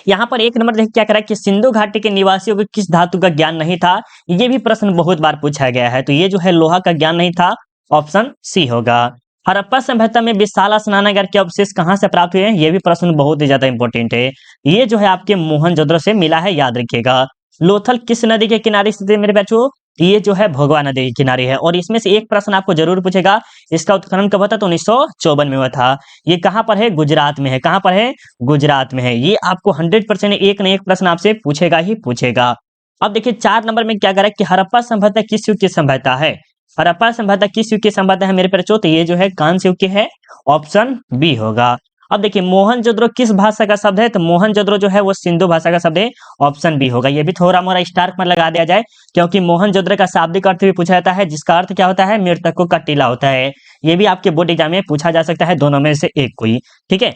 यहाँ पर एक नंबर देखिए क्या करा कि सिंधु घाटी के निवासियों को किस धातु का ज्ञान नहीं था। ये भी प्रश्न बहुत बार पूछा गया है, तो ये जो है लोहा का ज्ञान नहीं था, ऑप्शन सी होगा। हड़प्पा सभ्यता में विशाल स्नानागार के अवशेष कहाँ से प्राप्त हुए हैं, ये भी प्रश्न बहुत ही ज्यादा इंपॉर्टेंट है। ये जो है आपके मोहनजोदड़ो से मिला है, याद रखिएगा। लोथल किस नदी के किनारे स्थित है मेरे बच्चों, ये जो है भोगवा नदी के किनारे है। और इसमें से एक प्रश्न आपको जरूर पूछेगा, इसका उत्खनन कब हुआ था, तो 1954 में हुआ था। ये कहाँ पर है, गुजरात में है। कहाँ पर है, गुजरात में है। ये आपको 100% एक न एक प्रश्न आपसे पूछेगा ही पूछेगा। अब देखिए 4 नंबर में क्या करा कि हड़प्पा सभ्यता किस युग की सभ्यता है। हड़प्पा सभ्यता किस युग की सभ्यता है मेरे बच्चों, तो ये जो है कांस्य युग की है, ऑप्शन बी होगा। अब देखिए मोहनजोदड़ो किस भाषा का शब्द है, तो मोहनजोदड़ो जो है वो सिंधु भाषा का शब्द है, ऑप्शन बी होगा। ये भी थोड़ा मोड़ा स्टार पर लगा दिया जाए, क्योंकि मोहनजोदड़ो का शाब्दिक अर्थ भी पूछा जाता है, जिसका अर्थ क्या होता है, मृतकों का टीला होता है। ये भी आपके बोर्ड एग्जाम में पूछा जा सकता है, दोनों में से एक कोई। ठीक है।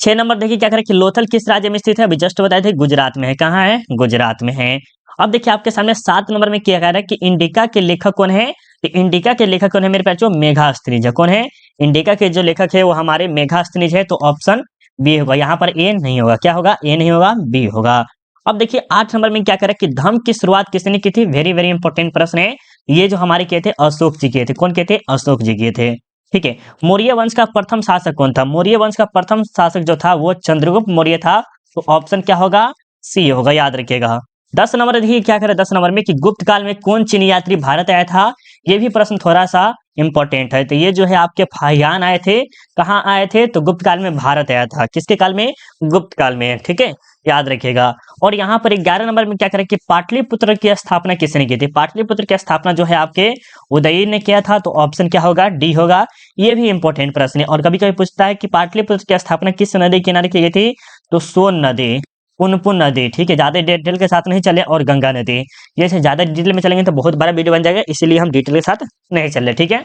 6 नंबर देखिए क्या करें कि लोथल किस राज्य में स्थित है, अभी जस्ट बताए थे गुजरात में है। कहाँ है, गुजरात में है। अब देखिए आपके सामने 7 नंबर में क्या कह रहा है कि इंडिका के लेखक कौन है, तो इंडिका के लेखक कौन है मेरे बच्चों, मेघास्त्रिज। कौन है, इंडिका के जो लेखक है वो हमारे मेघास्त्रिज है, तो ऑप्शन बी होगा। यहाँ पर ए नहीं होगा, क्या होगा, ए नहीं होगा, बी होगा। अब देखिए 8 नंबर में क्या कह रहा है कि धम्म की शुरुआत किसने की थी, वेरी वेरी इंपॉर्टेंट प्रश्न है। ये जो हमारे किए थे अशोक जी किए थे। कौन किए थे, अशोक जी किए थे। ठीक है। मौर्य वंश का प्रथम शासक कौन था, मौर्य वंश का प्रथम शासक जो था वो चंद्रगुप्त मौर्य था, तो ऑप्शन क्या होगा, सी होगा, याद रखिएगा। 10 नंबर देखिए क्या करे 10 नंबर में कि गुप्त काल में कौन चीनी यात्री भारत आया था। ये भी प्रश्न थोड़ा सा इंपॉर्टेंट है, तो ये जो है आपके फाहियान आए थे। कहाँ आए थे, तो गुप्त काल में भारत आया था। किसके काल में, गुप्त काल में। ठीक है, याद रखिएगा। और यहाँ पर 11 नंबर में क्या करें कि पाटलिपुत्र की स्थापना किसने की थी। पाटलिपुत्र की स्थापना जो है आपके उदयन ने किया था, तो ऑप्शन क्या होगा, डी होगा। ये भी इंपॉर्टेंट प्रश्न है। और कभी कभी पूछता है कि पाटलिपुत्र की स्थापना किस नदी के किनारे की गई थी, तो सोन नदी, पुनपुन नदी। ठीक है, ज्यादा डिटेल के साथ नहीं चले, और गंगा नदी। ये से ज्यादा डिटेल में चलेंगे तो बहुत बड़ा वीडियो बन जाएगा, इसीलिए हम डिटेल के साथ नहीं चल रहे। ठीक है।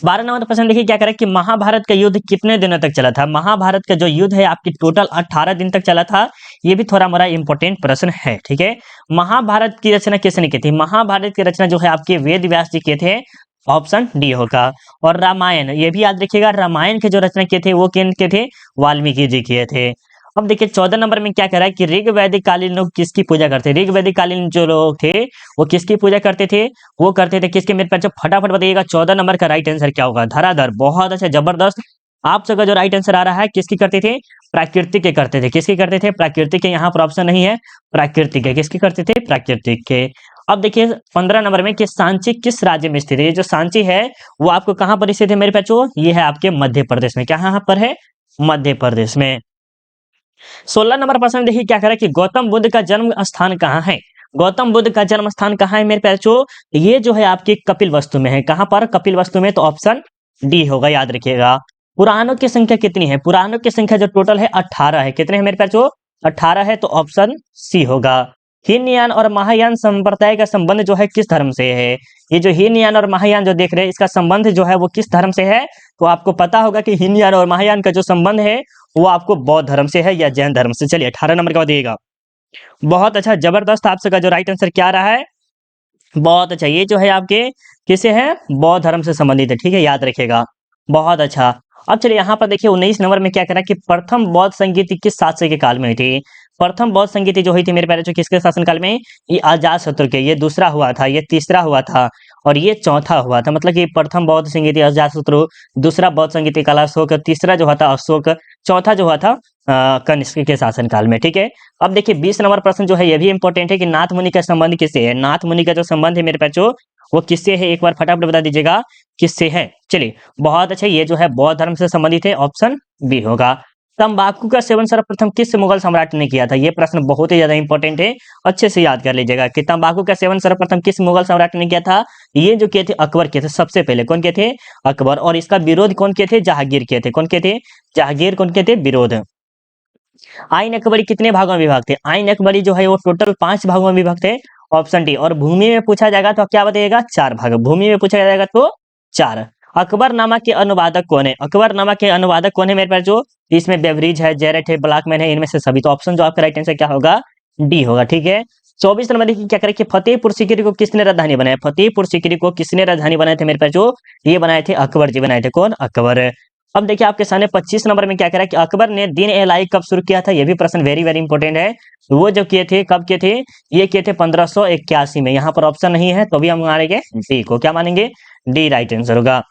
12 नंबर प्रश्न देखिए क्या करें कि महाभारत का युद्ध कितने दिनों तक चला था। महाभारत का जो युद्ध है आपकी टोटल 18 दिन तक चला था। ये भी थोड़ा मोड़ा इंपॉर्टेंट प्रश्न है। ठीक है। महाभारत की रचना किसने की थी, महाभारत की रचना जो है आपके वेद व्यास जी किए थे, ऑप्शन डी होगा। और रामायण, ये भी याद रखिएगा, रामायण के जो रचना किए थे वो किन के थे, वाल्मीकि जी किए थे। अब देखिए 14 नंबर में क्या कह रहा है कि ऋग वैदिक कालीन लोग किसकी पूजा करते थे। ऋग वैदिक कालीन जो लोग थे वो किसकी पूजा करते थे, वो करते थे किसके, मेरे पास फटाफट बताइएगा 14 नंबर का राइट आंसर क्या होगा, धराधर। बहुत अच्छा, जबरदस्त। आप सबका जो राइट आंसर आ रहा है किसकी करते थे, प्राकृतिक के करते थे। किसकी करते थे, प्राकृतिक के। यहाँ पर ऑप्शन नहीं है, प्राकृतिक के। किसकी करते थे, प्राकृतिक के। अब देखिए 15 नंबर में कि सांची किस राज्य में स्थित है। ये जो सांची है वो आपको कहाँ पर स्थित है मेरे बच्चों, ये है आपके मध्य प्रदेश में। कहाँ पर है, मध्य प्रदेश में। 16 नंबर प्रश्न देखिए क्या कह रहा है कि गौतम बुद्ध का जन्म स्थान कहाँ है। गौतम बुद्ध का जन्म स्थान कहाँ है मेरे बच्चों, ये जो है आपकी कपिल वस्तु में है। कहाँ पर, कपिल वस्तु में, तो ऑप्शन डी होगा, याद रखिएगा। पुराणों की संख्या कितनी है, पुराणों की संख्या जो टोटल है 18 है। कितने हैं मेरे बच्चों, 18 है, तो ऑप्शन सी होगा। हीनयान और महायान संप्रदाय का संबंध जो है किस धर्म से है। ये जो हीनयान और महायान जो देख रहे हैं इसका संबंध जो है वो किस धर्म से है, तो आपको पता होगा कि हीनयान और महायान का जो संबंध है वो आपको बौद्ध धर्म से है या जैन धर्म से। चलिए 18 नंबर का दिएगा। बहुत अच्छा, जबरदस्त। आप सबका जो राइट आंसर क्या रहा है, बहुत अच्छा। ये जो है आपके किसे है, बौद्ध धर्म से संबंधित है। ठीक है, याद रखिएगा। बहुत अच्छा। अब चलिए यहाँ पर देखिए 19 नंबर में क्या करा कि प्रथम बौद्ध संगीति किस शासक के काल में हुई थी। प्रथम बौद्ध संगीति जो हुई थी मेरे प्यारे जो किसके शासनकाल में, ये अजात शत्रु के। ये दूसरा हुआ था, ये तीसरा हुआ था, और ये चौथा हुआ था। मतलब कि प्रथम बौद्ध संगीति अजात शत्रु, दूसरा बौद्ध संगीति काल अशोक, तीसरा जो हुआ था अशोक, चौथा जो हुआ था कनिष्क के शासनकाल में। ठीक है। अब देखिए 20 नंबर प्रश्न जो है ये भी इंपॉर्टेंट है कि नाथ मुनि का संबंध किससे है। नाथ मुनि का जो संबंध है मेरे बच्चों वो किससे है, एक बार फटाफट बता दीजिएगा किससे है। चलिए बहुत अच्छा, ये जो है बौद्ध धर्म से संबंधित है, ऑप्शन बी होगा। तंबाकू का सेवन सर्वप्रथम किस मुगल सम्राट ने किया था। ये प्रश्न बहुत ही ज्यादा इंपॉर्टेंट है, अच्छे से याद कर लीजिएगा कि तंबाकू का सेवन सर्वप्रथम किस मुगल सम्राट ने किया था। ये जो किए थे अकबर किए थे सबसे पहले। कौन किए थे, अकबर। और इसका विरोध कौन किए थे, जहांगीर किए थे। कौन किए थे, जहांगीर। कौन किए थे, विरोध। आईन अकबरी कितने भागों में विभक्त है। आईन अकबरी जो है वो टोटल 5 भागों में विभक्त है, ऑप्शन डी। और भूमि में पूछा जाएगा तो क्या बताइएगा, 4 भाग। भूमि में पूछा जाएगा तो 4। अकबरनामा के अनुवादक कौन है, अकबरनामा के अनुवादक कौन है मेरे पास जो, इसमें बेवरीज है, जेरेट है, ब्लैकमैन है, इनमें से सभी। तो ऑप्शन जो आपका राइट आंसर क्या होगा, डी होगा। ठीक है। 24 नंबर देखिए क्या करें कि फतेहपुर सीकरी को किसने राजधानी बनाया। फतेहपुर सीकरी को किसने राजधानी बनाए थे मेरे पास जो, ये बनाए थे अकबर जी बनाए थे। कौन, अकबर। अब देखिए आपके सामने 25 नंबर में क्या कह रहा है कि अकबर ने दिन ए लाई कब शुरू किया था, ये भी प्रश्न वेरी वेरी इंपॉर्टेंट है। वो जो किए थे कब किए थे, ये किए थे 1581 में। यहाँ पर ऑप्शन नहीं है तो भी हम मानेंगे डी को, क्या मानेंगे, डी राइट आंसर होगा।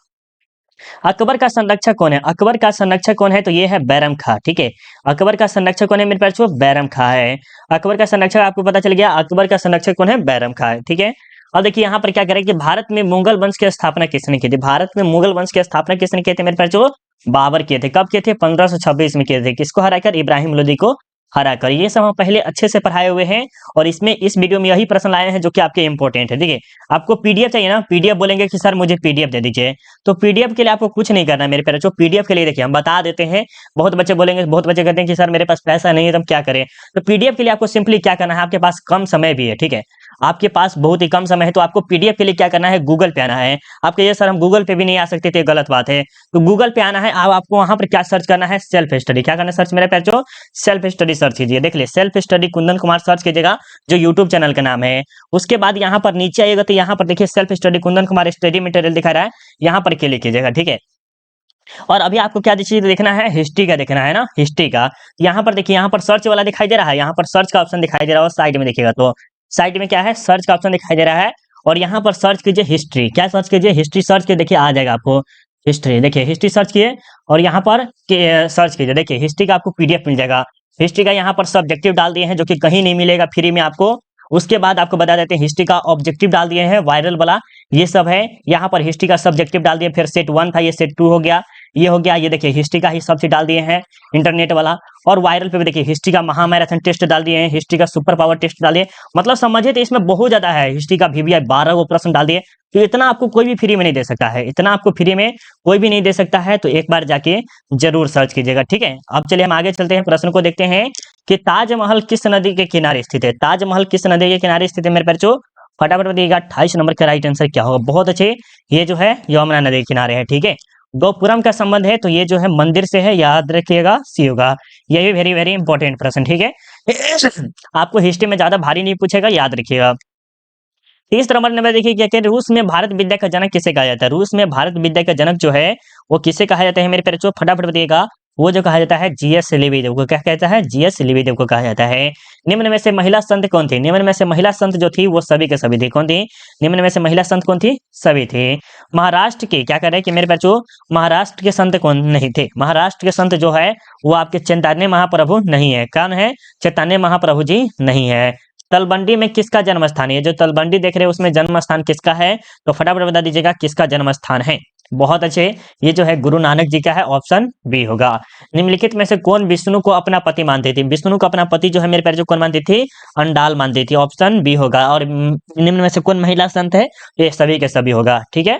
अकबर का संरक्षक कौन है, अकबर का संरक्षक कौन है, तो ये है बैरम खां, ठीक है। अकबर का संरक्षक कौन है मेरे पास, बैरम खां है। अकबर का संरक्षक आपको पता चल गया, अकबर का संरक्षक कौन है, बैरम खां है, ठीक है। अब देखिए यहाँ पर क्या करें कि भारत में मुगल वंश की स्थापना किसने की थी, भारत में मुगल वंश की स्थापना किसने की थी मेरे पास, बाबर किए थे। कब किए थे, 1526 में किए थे। किसको हराकर, इब्राहिम लोदी को हराकर। ये सब हम पहले अच्छे से पढ़ाए हुए हैं और इसमें इस वीडियो में यही प्रश्न लाए हैं जो कि आपके इंपॉर्टेंट है। देखिए आपको पीडीएफ चाहिए ना, पीडीएफ बोलेंगे कि सर मुझे पीडीएफ दे दीजिए, तो पीडीएफ के लिए आपको कुछ नहीं करना है मेरे पेरेंट्स। पीडीएफ के लिए देखिए हम बता देते हैं। बहुत बच्चे बोलेंगे, बहुत बच्चे कहते हैं कि सर मेरे पास पैसा नहीं है तो हम क्या करें। तो पीडीएफ के लिए आपको सिंपली क्या करना है, आपके पास कम समय भी है, ठीक है, आपके पास बहुत ही कम समय है, तो आपको पीडीएफ के लिए क्या करना है, गूगल पे आना है। आपके ये सर हम गूगल पे भी नहीं आ सकते थे, गलत बात है। तो गूगल पे आना है, अब आपको वहां पर क्या सर्च करना है, सेल्फ स्टडी। क्या करना है, सर्च मेरे पैचो सेल्फ स्टडी सर्च कीजिए। देख ले self study Kundan Kumar search कीजिएगा, जो यूट्यूब चैनल का नाम है। उसके बाद यहाँ पर नीचे आइएगा तो यहाँ पर देखिए self study Kundan Kumar study material दिखा रहा है, यहाँ पर क्लिक कीजिएगा, ठीक है। और अभी आपको क्या चीज देखना है, हिस्ट्री का देखना है ना, हिस्ट्री का। यहाँ पर देखिए, यहाँ पर सर्च वाला दिखाई दे रहा है, यहाँ पर सर्च का ऑप्शन दिखाई दे रहा है, साइड में देखिएगा तो साइड में क्या है, सर्च का ऑप्शन दिखाई दे रहा है। और यहाँ पर सर्च कीजिए हिस्ट्री, क्या सर्च कीजिए, हिस्ट्री सर्च के देखिए आ जाएगा आपको हिस्ट्री। देखिए हिस्ट्री सर्च किए और यहाँ पर सर्च कीजिए, देखिए हिस्ट्री का आपको पीडीएफ मिल जाएगा। हिस्ट्री का यहाँ पर सब्जेक्टिव डाल दिए हैं जो कि कहीं नहीं मिलेगा फ्री में आपको। उसके बाद आपको बता देते हैं हिस्ट्री का ऑब्जेक्टिव डाल दिए हैं, वायरल वाला ये सब है। यहाँ पर हिस्ट्री का सब्जेक्टिव डाल दिए, फिर सेट 1 था, ये सेट 2 हो गया, ये हो गया। ये देखिए हिस्ट्री का ही सब चीज डाल दिए हैं, इंटरनेट वाला। और वायरल पे भी देखिए हिस्ट्री का महामैराथन टेस्ट डाल दिए हैं, हिस्ट्री का सुपर पावर टेस्ट डाल दिए। मतलब समझिए तो इसमें बहुत ज्यादा है। हिस्ट्री का VVI 12 वो प्रश्न डाल दिए। तो इतना आपको कोई भी फ्री में नहीं दे सकता है, इतना आपको फ्री में कोई भी नहीं दे सकता है। तो एक बार जाके जरूर सर्च कीजिएगा, ठीक है। अब चलिए हम आगे चलते हैं, प्रश्न को देखते हैं कि ताजमहल किस नदी के किनारे स्थित है। ताजमहल किस नदी के किनारे स्थित है मेरे बच्चों, फटाफट बताइएगा। 28 नंबर का राइट आंसर क्या होगा, बहुत अच्छे। ये जो है यमुना नदी के किनारे है, ठीक है। गोपुरम का संबंध है तो ये जो है मंदिर से है, याद रखिएगा, सी होगा। ये भी वेरी वेरी इंपॉर्टेंट प्रश्न, ठीक है। आपको हिस्ट्री में ज्यादा भारी नहीं पूछेगा, याद रखिएगा। 30 नंबर देखिए क्या कहते हैं, रूस में भारत विद्या का जनक किसे कहा जाता है। रूस में भारत विद्या का जनक जो है वो किसे कहा जाता है मेरे पेरेंट्स, फटाफट बताइएगा। वो जो कहा जाता है जीएस लिविदेव को, क्या कहता है, जीएस लिविदेव को कहा जाता है। निम्न में से महिला संत कौन थी, निम्न में से महिला संत जो थी वो सभी के सभी थी, कौन थी, निम्न में से महिला संत कौन थी, सभी थी। महाराष्ट्र के क्या कह रहे हैं कि मेरे बच्चों, महाराष्ट्र के संत कौन नहीं थे, महाराष्ट्र के संत जो है वो आपके चैतन्य महाप्रभु नहीं है। कौन है, चैतन्य महाप्रभु जी नहीं है। तलबंडी में किसका जन्म स्थान है, जो तलबंडी देख रहे हैं उसमें जन्म स्थान किसका है, तो फटाफट बता दीजिएगा किसका जन्म स्थान है। बहुत अच्छे, ये जो है गुरु नानक जी का है, ऑप्शन बी होगा। निम्नलिखित में से कौन विष्णु को अपना पति मानती थी, विष्णु को अपना पति जो है मेरे पैर जो कौन मानती थी, अंडाल मानती थी, ऑप्शन बी होगा। और निम्न में से कौन महिला संत है, ये सभी के सभी होगा, ठीक है।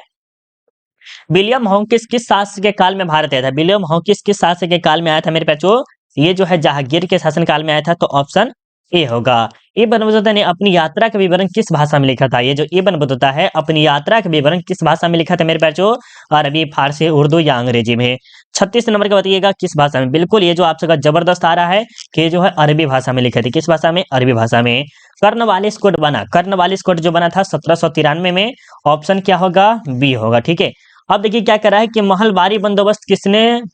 विलियम हॉकिंस किस शासक के काल में भारत आया था, विलियम हॉकिंस किस शासक के काल में आया था मेरे पैचो, ये जो है जहांगीर के शासन काल में आया था, तो ऑप्शन ए होगा। इब्न बतूता ने अपनी यात्रा का विवरण किस भाषा में लिखा था, ये जो इब्न बतूता है अपनी यात्रा का विवरण किस भाषा में लिखा था मेरे पैचो, अरबी, फारसी, उर्दू या अंग्रेजी में। 36 नंबर का बताइएगा किस भाषा में, बिल्कुल ये जो आपसे जबरदस्त आ रहा है कि ये जो है अरबी भाषा में लिखे थे, किस भाषा में, अरबी भाषा में। कर्नवालिस कोड बना, कर्नवालिस कोड जो बना था 1793 में, ऑप्शन क्या होगा, बी होगा, ठीक है। अब देखिए क्या कर रहा है कि महलबारी बंदोबस्त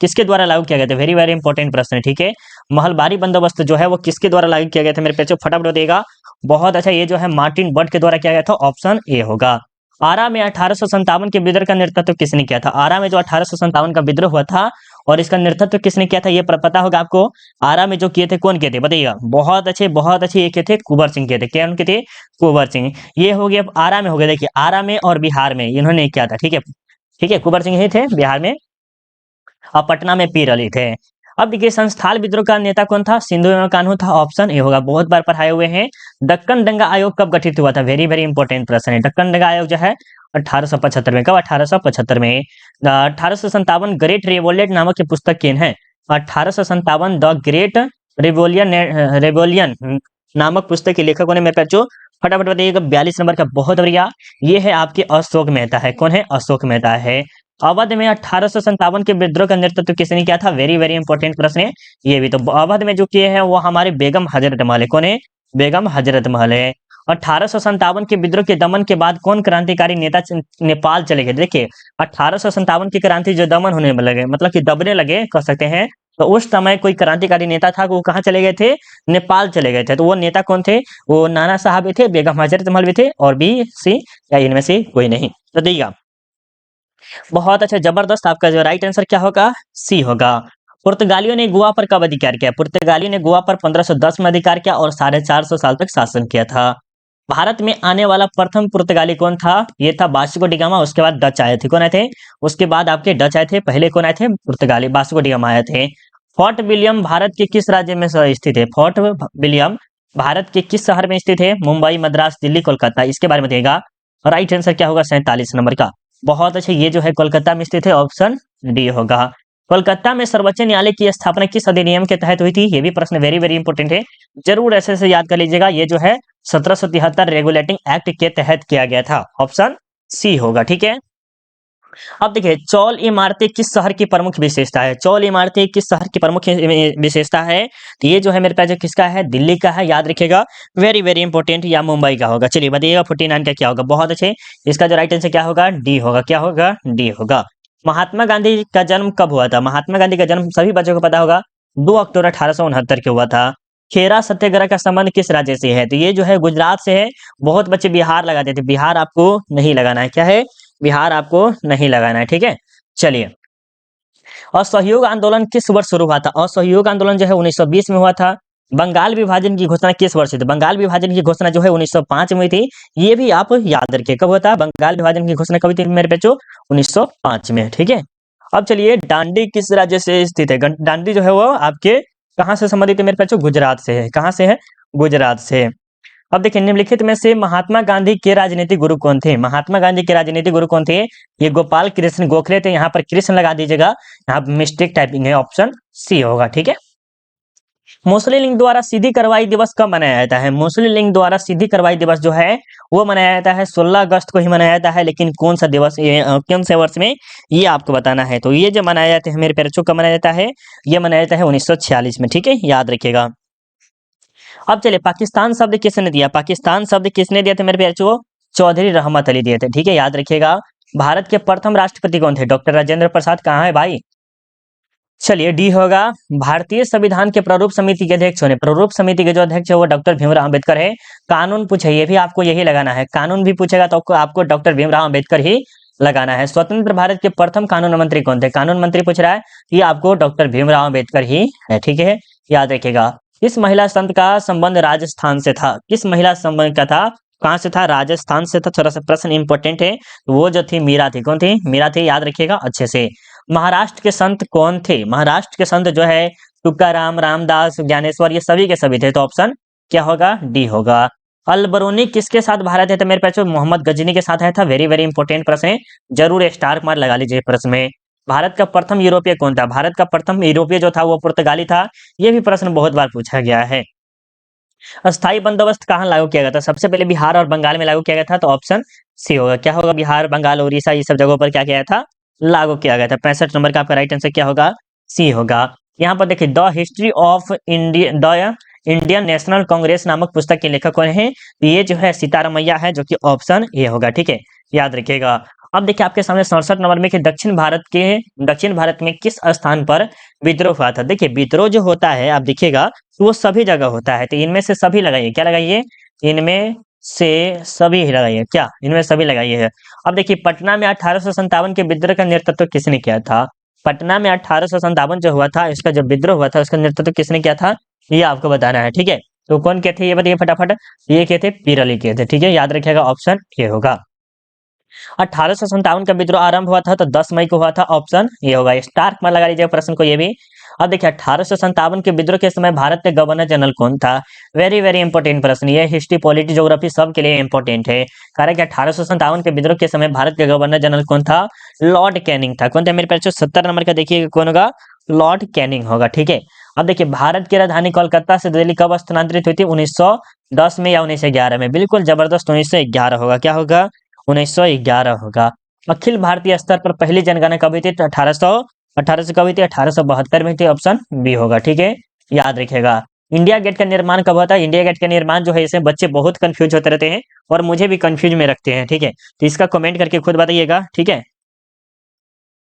किसके द्वारा लागू किया गया था, वेरी वेरी इंपॉर्टेंट प्रश्न है, ठीक है। महलबारी बंदोबस्त जो है वो किसके द्वारा लागू किया गया था मेरे पेचो, फटाफट बताइएगा। बहुत अच्छा, ये जो है मार्टिन बर्ट के द्वारा किया गया था, ऑप्शन ए होगा। आरा में 1857 के विद्रोह का नेतृत्व किसने किया था, आरा में जो 1857 का विद्रोह हुआ था और इसका नेतृत्व किसने किया था, ये पता होगा आपको। आरा में जो किए थे कौन किए थे बताइएगा, बहुत अच्छे बहुत अच्छे, ये किए थे कुंवर सिंह किए थे, क्या उनके थे, कुंवर सिंह। ये हो गया आरा में हो गया, देखिए आरा में और बिहार में इन्होंने किया था, ठीक है, ठीक है। कुंवर सिंह ही थे बिहार में और पटना में पीर अली थे। अब देखिए संस्थाल विद्रोह का नेता कौन था, सिंधु एवं कान्हू था, ऑप्शन ए होगा, बहुत बार पढ़ाए हुए हैं। दक्कन दंगा आयोग कब गठित हुआ था, वेरी वेरी इंपॉर्टेंट प्रश्न है। दक्कन दंगा आयोग जो है 1875 में, कब, 1875 में। 1857 ग्रेट रिवोल्यूशन नामक की पुस्तक किन है, 1857 द ग्रेट रिवोल्यूशन नामक पुस्तक के लेखक कौन है मेरे बच्चों, फटाफट बताइएगा। 42 नंबर का, बहुत बढ़िया, ये है आपके अशोक मेहता है, कौन है, अशोक मेहता है। अवध में 1857 के विद्रोह का नेतृत्व किसने किया था, वेरी वेरी इंपॉर्टेंट प्रश्न है ये भी। तो अवध में जो किए हैं वो हमारे बेगम हजरत महल है, कौन है, बेगम हजरत महल है। 1857 के विद्रोह के दमन के बाद कौन क्रांतिकारी नेता नेपाल चले गए? देखिए 1857 की क्रांति जो दमन होने लगे मतलब कि दबने लगे कह सकते हैं, तो उस समय कोई क्रांतिकारी नेता था वो कहाँ चले गए थे? नेपाल चले गए थे। तो वो नेता कौन थे? वो नाना साहब भी थे, बेगम हजरत महल भी थे और बी सी या इनमें से कोई नहीं। तो देखिएगा बहुत अच्छा जबरदस्त, आपका जो राइट आंसर क्या होगा? सी होगा। पुर्तगालियों ने गोवा पर कब अधिकार किया? पुर्तगालियों ने गोवा पर 1510 में अधिकार किया और 450 साल तक शासन किया था। भारत में आने वाला प्रथम पुर्तगाली कौन था? ये था वास्को डी गामा। उसके बाद डच आए थे। कौन आए थे? उसके बाद आपके डच आए थे। पहले कौन आए थे? पुर्तगाली वास्को डी गामा आए थे। फोर्ट विलियम भारत के किस राज्य में स्थित है? फोर्ट विलियम भारत के किस शहर में स्थित है? मुंबई, मद्रास, दिल्ली, कोलकाता। इसके बारे में देगा। राइट आंसर क्या होगा? 47 नंबर का। बहुत अच्छे, ये जो है कोलकाता में स्थित है, ऑप्शन डी होगा। कोलकाता में सर्वोच्च न्यायालय की स्थापना किस अधिनियम के तहत हुई थी? ये भी प्रश्न वेरी वेरी इंपॉर्टेंट है, जरूर ऐसे से याद कर लीजिएगा। ये जो है 1773 रेगुलेटिंग एक्ट के तहत किया गया था। ऑप्शन सी होगा। ठीक है, अब देखिए चौल इमारतें किस शहर की प्रमुख विशेषता है? चौल इमारतें किस शहर की प्रमुख विशेषता है? तो ये जो है मेरे पास जो किसका है? दिल्ली का है, याद रखिएगा, वेरी वेरी इंपॉर्टेंट, या मुंबई का होगा। चलिए बताइएगा 49 का क्या होगा? बहुत अच्छे, इसका जो राइट आंसर क्या होगा? डी होगा। क्या होगा? डी होगा। महात्मा गांधी का जन्म कब हुआ था? महात्मा गांधी का जन्म सभी बच्चों को पता होगा 2 अक्टूबर 1869 को हुआ था। खेरा सत्याग्रह का संबंध किस राज्य से है? तो ये जो है गुजरात से है। बहुत बच्चे बिहार लगाते थे, बिहार आपको नहीं लगाना है। क्या है? बिहार आपको नहीं लगाना है। ठीक है, चलिए असहयोग आंदोलन किस वर्ष शुरू हुआ था? असहयोग आंदोलन जो है 1920 में हुआ था। बंगाल विभाजन की घोषणा किस वर्ष हुई थी? बंगाल विभाजन की घोषणा जो है 1905 में हुई थी। ये भी आप याद रखिए कब हुआ था? बंगाल विभाजन की घोषणा कब हुई थी मेरे बच्चों? 1905 में। ठीक है, अब चलिए दांडी किस राज्य से स्थित है? दांडी जो है वो आपके कहाँ से संबंधित है मेरे बच्चों? गुजरात से है। कहाँ से है? गुजरात से। अब देखिए निम्नलिखित में से महात्मा गांधी के राजनीतिक गुरु कौन थे? महात्मा गांधी के राजनीतिक गुरु कौन थे? ये गोपाल कृष्ण गोखले थे। यहाँ पर कृष्ण लगा दीजिएगा, यहाँ मिस्टेक टाइपिंग है, ऑप्शन सी होगा। ठीक है, मुस्लिम लीग द्वारा सीधी कार्रवाई दिवस कब मनाया जाता है? मुस्लिम लीग द्वारा सीधी कार्रवाई दिवस जो है वो मनाया जाता है 16 अगस्त को ही मनाया जाता है। लेकिन कौन सा दिवस, ये कौन से वर्ष में, ये आपको बताना है। तो ये जो मनाया जाता है मेरे प्यारे, कब मनाया जाता है? ये मनाया जाता है 1946 में। ठीक है, याद रखिएगा। अब चलिए पाकिस्तान शब्द किसने दिया? पाकिस्तान शब्द किसने दिया था मेरे प्यारे? चौधरी रहमत अली दिए थे। ठीक है, याद रखिएगा। भारत के प्रथम राष्ट्रपति कौन थे? डॉक्टर राजेंद्र प्रसाद। कहाँ है भाई? चलिए डी होगा। भारतीय संविधान के प्रारूप समिति के अध्यक्ष होने, प्रारूप समिति के जो अध्यक्ष है वो डॉक्टर भीमराव अंबेडकर है। कानून पूछे, ये भी आपको यही लगाना है। कानून भी पूछेगा तो आपको डॉक्टर भीमराव अंबेडकर ही लगाना है। स्वतंत्र भारत के प्रथम कानून मंत्री कौन थे? कानून मंत्री पूछ रहा है, ये आपको डॉक्टर भीमराव अंबेडकर ही है। ठीक है, याद रखिएगा। किस महिला संत का संबंध राजस्थान से था? किस महिला संबंध का था? कहाँ से था? राजस्थान से था। थोड़ा सा प्रश्न इंपॉर्टेंट है। वो जो थी मीरा थी। कौन थी? मीरा थी, याद रखिएगा अच्छे से। महाराष्ट्र के संत कौन थे? महाराष्ट्र के संत जो है तुकाराम, रामदास, ज्ञानेश्वर, ये सभी के सभी थे। तो ऑप्शन क्या होगा? डी होगा। अल बरूनी किसके साथ भारत है? तो मेरे पास मोहम्मद गजनी के साथ आया था। वेरी वेरी इंपॉर्टेंट प्रश्न है, जरूर स्टार मार्क लगा लीजिए प्रश्न में। भारत का प्रथम यूरोपीय कौन था? भारत का प्रथम यूरोपीय जो था वो पुर्तगाली था। ये भी प्रश्न बहुत बार पूछा गया है। अस्थायी बंदोबस्त कहाँ लागू किया गया था? सबसे पहले बिहार और बंगाल में लागू किया गया था। तो ऑप्शन सी होगा। क्या होगा? बिहार, बंगाल, उड़ीसा, ये सब जगहों पर क्या किया था? लागू किया गया था। 65 नंबर का आपका राइट आंसर क्या होगा? सी होगा। यहाँ पर देखिए the history of India, the Indian national Congress नामक पुस्तक के लेखक कौन है? तो ये जो है सीतारामैया है, जो कि ऑप्शन ए होगा। ठीक है, याद रखिएगा। अब देखिए आपके सामने 67 नंबर में कि दक्षिण भारत में किस स्थान पर विद्रोह हुआ था? देखिए विद्रोह जो होता है आप देखिएगा तो वो सभी जगह होता है। तो इनमें से सभी लगाइए। क्या लगाइए? इनमें से सभी ही लगाइए। क्या? इनमें सभी लगाइए है। अब देखिए पटना में 1857 के विद्रोह का नेतृत्व किसने किया था? पटना में 1857 जो हुआ था, इसका जो विद्रोह हुआ था उसका नेतृत्व किसने किया था? ये आपको बताना है। ठीक है, तो कौन किए थे ये बताइए फटाफट। ये किए थे पीर अली किए थे। ठीक है, याद रखिएगा, ऑप्शन ए होगा। 1857 का विद्रोह आरंभ हुआ था तो 10 मई को हुआ था। ऑप्शन ये होगा। स्टार मार्क लगा लीजिएगा प्रश्न को ये भी। अब देखिए 1857 के विद्रोह के समय भारत के गवर्नर जनरल कौन था? वेरी वेरी इंपॉर्टेंट प्रश्न, ये हिस्ट्री, पॉलिटी, ज्योग्राफी सब के लिए इंपॉर्टेंट है। कारण कि 1857 के विद्रोह के समय भारत के गवर्नर जनरल कौन था? लॉर्ड कैनिंग था। कौन था मेरे पास? 70 नंबर का देखिए कौन होगा? लॉर्ड कैनिंग होगा। ठीक है, अब देखिए भारत की राजधानी कोलकाता से दिल्ली कब स्थानांतरित हुई थी? 1910 में या 1911 में? बिल्कुल जबरदस्त, 1911 होगा। क्या होगा? 1911 होगा। अखिल भारतीय स्तर पर पहली जनगणना कब हुई थी? तो 1800 से कब हुई थी? 1872 में थी। ऑप्शन बी होगा। ठीक है, याद रखिएगा। इंडिया गेट का निर्माण कब हुआ था? इंडिया गेट का निर्माण जो है इसमें बच्चे बहुत कंफ्यूज होते रहते हैं और मुझे भी कंफ्यूज में रखते हैं, ठीक है? तो इसका कमेंट करके खुद बताइएगा, ठीक है?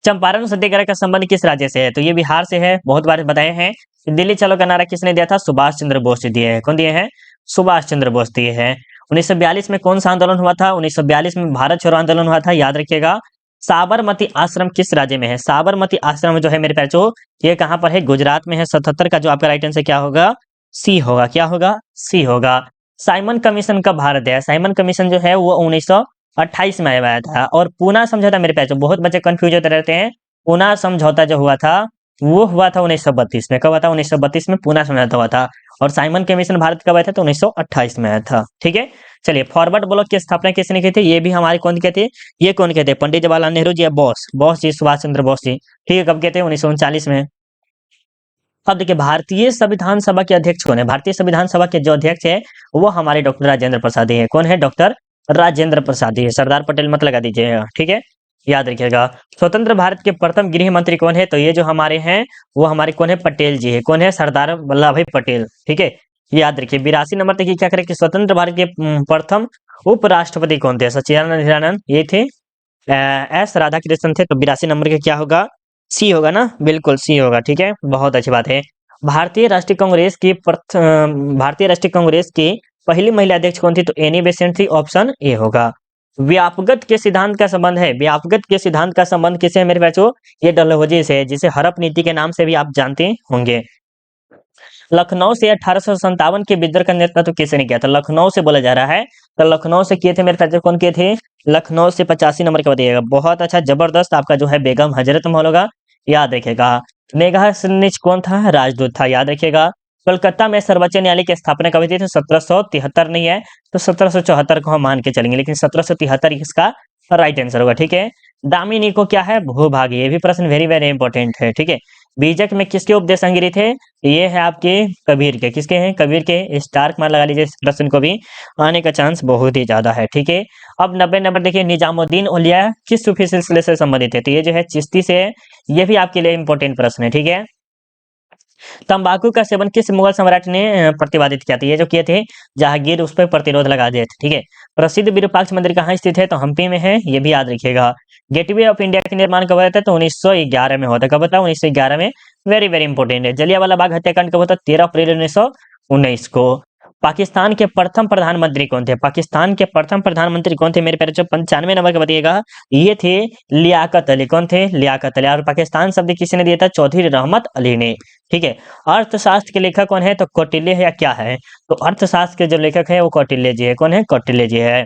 चंपारण सत्याग्रह का संबंध किस राज्य से है? तो ये बिहार से है, बहुत बार बताए हैं। दिल्ली चलो का नारा किसने दिया था? सुभाष चंद्र बोस जी दिए हैं। कौन दिए हैं? सुभाष चंद्र बोस दिए हैं। 1942 में कौन सा आंदोलन हुआ था? 1942 में भारत छोड़ो आंदोलन हुआ था, याद रखिएगा। साबरमती आश्रम किस राज्य में है? साबरमती आश्रम जो है मेरे पैचो, ये कहाँ पर है? गुजरात में है। 77 का जो आपका राइट आंसर क्या होगा? सी होगा। क्या होगा? सी होगा। साइमन कमीशन कब भारत आया? साइमन कमीशन जो है वो 1928 में आया था। और पूना समझौता मेरे पैचो, बहुत बच्चे कंफ्यूज होते रहते हैं। पूना समझौता जो हुआ था वो हुआ था 1932 में। कब हुआ था? 1932 में पूना समझौता हुआ था। और साइमन कमीशन भारत कब आया था? तो 1928 में आया था, ठीक है? चलिए, फॉरवर्ड ब्लॉक की स्थापना किसने की थी? ये भी हमारे कौन कहते? ये कौन कहते? पंडित जवाहरलाल नेहरू जी या बोस जी, सुभाष चंद्र बोस जी, ठीक है? कब कहते? 1939 में। अब देखिए, भारतीय संविधान सभा के अध्यक्ष कौन है? भारतीय संविधान सभा के जो अध्यक्ष है वो हमारे डॉक्टर राजेंद्र प्रसाद ही है। कौन है? डॉक्टर राजेंद्र प्रसाद ही है। सरदार पटेल मत लगा दीजिएगा, ठीक है? याद रखिएगा। स्वतंत्र भारत के प्रथम गृह मंत्री कौन है? तो ये जो हमारे हैं वो हमारे कौन है? पटेल जी है। कौन है? सरदार वल्लभ भाई पटेल, ठीक है? याद रखिए। 82 नंबर तक क्या करें कि स्वतंत्र भारत के प्रथम उपराष्ट्रपति कौन थे? सच्चिदानंद हिरानंद ये थे। एस राधाकृष्णन थे। तो 82 नंबर के क्या होगा? सी होगा ना? बिल्कुल सी होगा, ठीक है? बहुत अच्छी बात है। भारतीय राष्ट्रीय कांग्रेस की पहली महिला अध्यक्ष कौन थी? तो एनी बेसेंट थी। ऑप्शन ए होगा। व्यापगत के सिद्धांत का संबंध है। व्यापगत के सिद्धांत का संबंध किसे है मेरे बच्चों? ये डलहौजी से है, जिसे हड़प नीति के नाम से भी आप जानते होंगे। लखनऊ से 1857 के विद्रोह का नेतृत्व किसने किया था? लखनऊ से बोला जा रहा है। तो लखनऊ से किए थे मेरे साथ, कौन किए थे? लखनऊ से 85 नंबर का बताइएगा। बहुत अच्छा, जबरदस्त। आपका जो है बेगम हजरत महल होगा, याद रखिएगा। मेघासनिच कौन था? राजदूत था, याद रखिएगा। कोलकाता में सर्वोच्च न्यायालय की स्थापना कब हुई थी? तो 1773 नहीं है, तो 1774 को हम मान के चलेंगे, लेकिन 1773 इसका राइट आंसर होगा, ठीक है? दामिनी को क्या है? भूभाग। ये भी प्रश्न वेरी वेरी इंपॉर्टेंट है, ठीक है? बीजक में किसके उपदेश अंगिरी थे? ये है आपके कबीर के। किसके हैं? कबीर के। स्टार्क मार लगा लीजिए, इस प्रश्न को भी आने का चांस बहुत ही ज्यादा है, ठीक है? अब 90 नंबर देखिए, निजामुद्दीन औलिया किस सूफी सिलसिले से संबंधित है? तो ये जो है चिश्ती से है। ये भी आपके लिए इंपॉर्टेंट प्रश्न है, ठीक है? तंबाकू का सेवन किस मुगल सम्राट ने प्रतिपादित किया था? ये जो किए थे जहांगीर, उस पर प्रतिरोध लगा दिए थे, ठीक है? प्रसिद्ध विरूपाक्ष मंदिर कहाँ स्थित है? तो हम्पी में है, ये भी याद रखिएगा। गेटवे ऑफ इंडिया का निर्माण कब हुआ था? तो 1911 में होता है। कब होता है? 1911 में। वेरी वेरी इंपॉर्टेंट है। जलियांवाला बाग हत्याकांड कब होता है? 13 अप्रैल 1919 को। पाकिस्तान के प्रथम प्रधानमंत्री कौन थे? पाकिस्तान के प्रथम प्रधानमंत्री कौन थे मेरे प्यारे? 95 नंबर का बताइएगा। ये थे लियाकत अली। कौन थे? लियाकत अली। और पाकिस्तान शब्द किसने दिया था? चौधरी रहमत अली ने, ठीक है? अर्थशास्त्र के लेखक कौन है? तो कौटिल्य है या क्या है? तो अर्थशास्त्र के जो लेखक है वो कौटिल्य जी है। कौन है? कौटिल्य जी है।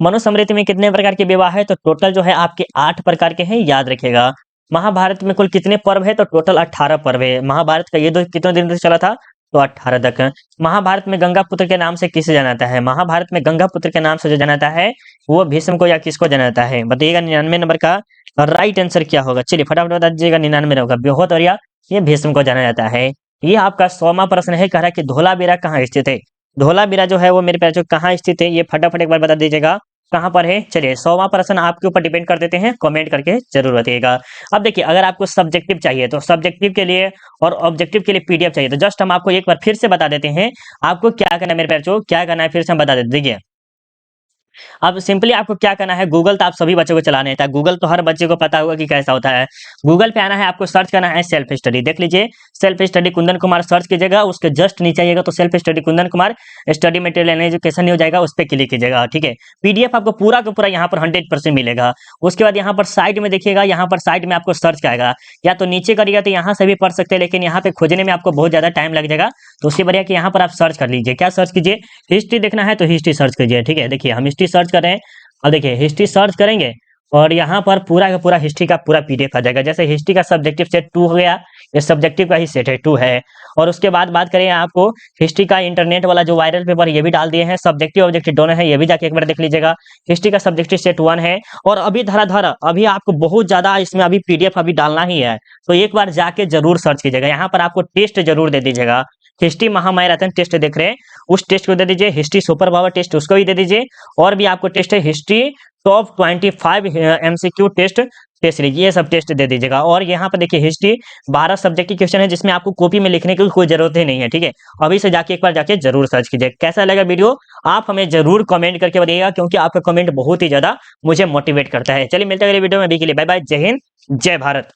मनुस्मृति में कितने प्रकार के विवाह है? तो टोटल जो है आपके 8 प्रकार के हैं, याद रखिएगा। महाभारत में कुल कितने पर्व है? तो टोटल 18 पर्व है। महाभारत का युद्ध कितने दिन तक चला था? तो 18 तक। महाभारत में गंगा पुत्र के नाम से किसे जाना जाता है? महाभारत में गंगा पुत्र के नाम से जो जाना जाता है वो भीष्म को या किसको जाना जाता है? बताइएगा। 99 नंबर का राइट आंसर क्या होगा? चलिए फटाफट बता दीजिएगा। 99 होगा, बहुत बढ़िया। ये भीष्म को जाना जाता है। ये आपका 100वां प्रश्न है। कह रहा है कि धोलावीरा कहाँ स्थित है? धोलावीरा जो है वो मेरे प्यारे कहाँ स्थित है? ये फटाफट एक बार बता दीजिएगा कहाँ पर है। चलिए 100वां प्रश्न आपके ऊपर डिपेंड कर देते हैं, कमेंट करके जरूर बताइएगा। अब देखिए, अगर आपको सब्जेक्टिव चाहिए तो सब्जेक्टिव के लिए और ऑब्जेक्टिव के लिए पीडीएफ चाहिए तो जस्ट हम आपको एक बार फिर से बता देते हैं आपको क्या करना है मेरे प्यारे, क्या करना है फिर से हम बता देते। देखिए, अब सिंपली आपको क्या करना है, गूगल तो आप सभी बच्चों को चलाने आता है, गूगल तो हर बच्चे को पता होगा कि कैसा होता है। गूगल पे आना है, आपको सर्च करना है सेल्फ स्टडी। देख लीजिए, self study Kundan Kumar search कीजिएगा, उसके जस्ट नीचे आइएगा तो self study Kundan Kumar study material and education हो जाएगा, उस पर क्लिक कीजिएगा, ठीक है? पीडीएफ आपको पूरा का पूरा यहाँ पर 100% मिलेगा। उसके बाद यहाँ पर साइड में देखिएगा, यहाँ पर साइड में आपको सर्च का आएगा, या तो नीचे करिएगा तो यहाँ से भी पढ़ सकते हैं, लेकिन यहाँ पे खोजने में आपको बहुत ज्यादा टाइम लग जाएगा। तो उससे बढ़िया कि यहाँ पर आप सर्च कर लीजिए। क्या सर्च कीजिए? हिस्ट्री देखना है तो हिस्ट्री सर्च कीजिए, ठीक है? देखिए हम हिस्ट्री सर्च कर रहे हैं। अब देखिए, हिस्ट्री सर्च करेंगे और यहाँ पर पूरा का पूरा हिस्ट्री का पूरा पीडीएफ आ जाएगा। जैसे हिस्ट्री का सब्जेक्टिव सेट 2 हो गया, ये सब्जेक्टिव का ही सेट है 2 है। और उसके बाद बात करें आपको हिस्ट्री का इंटरनेट वाला जो वायरल पेपर ये भी डाल दिए हैं, सब्जेक्टिव ऑब्जेक्टिव दोनों है, ये भी जाके एक बार देख लीजिएगा। हिस्ट्री का सब्जेक्टिव सेट 1 है। और अभी धराधर अभी आपको बहुत ज्यादा इसमें अभी पीडीएफ अभी डालना ही है, तो एक बार जाके जरूर सर्च कीजिएगा। यहाँ पर आपको टेस्ट जरूर दे दीजिएगा, हिस्ट्री महामैराथन टेस्ट देख रहे हैं उस टेस्ट को दे दीजिए, हिस्ट्री सुपर पावर टेस्ट उसको भी दे दीजिए, और भी आपको टेस्ट है history top 25 MCQ test test series, ये सब टेस्ट दे दीजिएगा। और यहाँ पर देखिए हिस्ट्री 12 सब्जेक्ट की क्वेश्चन है जिसमें आपको कॉपी में लिखने की कोई जरूरत ही नहीं है, ठीक है। अभी से जाके एक बार जाके जरूर सर्च कीजिए। कैसा लगा वीडियो आप हमें जरूर कमेंट करके बताइएगा, क्योंकि आपका कमेंट बहुत ही ज्यादा मुझे मोटिवेट करता है। चलिए मिलते हैं अगले वीडियो में, अभी के लिए बाय बाय, जय हिंद जय भारत।